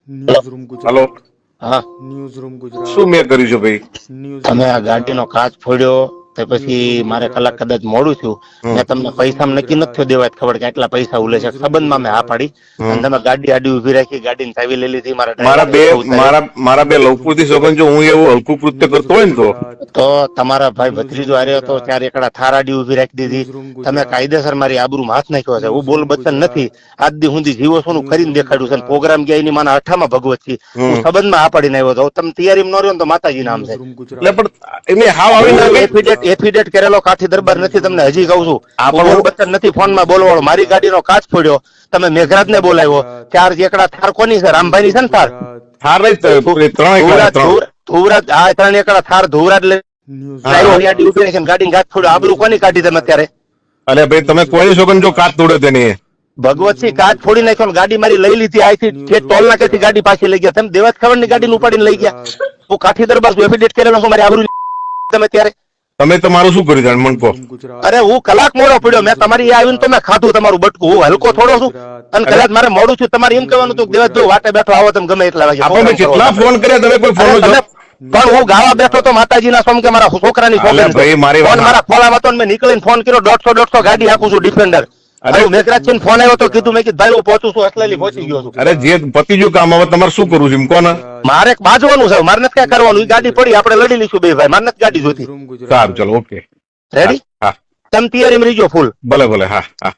Newsroom hello, Gujarat હા newsroom Gujarat શું મેં કર્યું છે ભાઈ? તમે આ ગાડીનો કાચ ફોડ્યો તે પછી મારે કલાક કદાચ મોડું થયું. મેં તમને પૈસા નક્કી નથી થયો દેવા ખબર કે આટલા પૈસા ઉલે છે સંબંધમાં મેં હા પાડી અને તમે ગાડી આડી ઉભી રાખી ગાડીની ચાવી લઈ લીધી. મારા બે લવપુરથી સંબંધ જો હું એવું હલકું કૃત્ય કરતો હોય ને તો તમારા ભાઈ ભત્રીજો હાર્યો હતો ત્યારે એકડા થાર આડી ઉભી રાખી દીધી. તમે કાયદેસર મારી આબરૂમાં હાથ નાખ્યો છે. હું બોલ બચ્ચન નથી. આજ દી સુધી જીવો છું કરીને દેખાડ્યું છે. પ્રોગ્રામ ગયા એની માના અઠામાં ભગવત છે. હું સંબંધમાં આ પાડીને આવ્યો હતો. તમે તૈયારી ન રહ્યો ને તો માતાજી નામ છે. એટલે પણ એને હાવ આવીને એફિડેટ કરેલો કાઠી દરબાર નથી. તમને હજી કહું છું બોલ બચ્ચન નથી ફોનમાં બોલવાળો. મારી ગાડીનો કાચ ફોડ્યો. તમે મેઘરાજ ને બોલાવ્યો. ચાર એકડા થાર કોની છે? રામભાઈ ની છે ને થાર. થાર નહીં, ધુવરાજ આ 3 એકડા થાર ધુવરાજ ગાડી ગાંઠ ફોડ્યો. આબરૂ કોની કાઢી તમે અત્યારે? અરે ભાઈ તમે કોઈ સોગન જો કાચ તોડે તેની ભગવતસિંહ કાચ ફોડી નાખ્યો. ગાડી મારી લઈ લીધી. આથી ટોલ નાકેથી ગાડી પાછી લઈ ગયા. તમે દેવાજ ખબર ની ગાડી ઉપાડીને લઈ ગયા. હું કાઠી દરબાર છું. એફિડેટ કરેલો છું. મારી આબરૂ તમે ત્યારે તમે તમારું શું કર્યું જાણ મન કહો? અરે હું કલાક મોડો પડ્યો. મેં તમારી આવીને તો મેં ખાધું તમારું બટકું. હું હલકો થોડો છું અને કદાચ મારે મોડું છું. તમારે એમ કહેવાનું હતું દેવાજ જો વાટે બેઠો આવો તમે ગમે એટલા વાગે. આપણે કેટલા ફોન કર્યા તમે કોઈ ફોન પણ હું ગાવા બેઠો તો માતાજીના સોમ કે મારા છોકરાની સોગંદ ભાઈ મારી ફોન મારા ખોલામાં હતો ને મેં નીકળીને ફોન કર્યો. 150 ગાડી હાકું છું ડિફેન્ડર. અરે મેઘરાજ છે ફોન આવ્યો તો કીધું મેં કીધું ભાઈ હું પહોંચું છું. અસલેલી પહોંચી ગયો છું. અરે જે પતિજુ કામ હવે તમારે શું કરવું છે એમ કોને? મારે બાજવાનું છે. મારે નથી ક્યાં કરવાનું. ઈ ગાડી પડી આપણે લડી લઈશું બે ભાઈ. મારે નથી ગાડી જોતી. સારું ચલો ઓકે રેડી? હા તમે તૈયારીમાં રહીજો ફૂલ. ભલે ભલે હા હા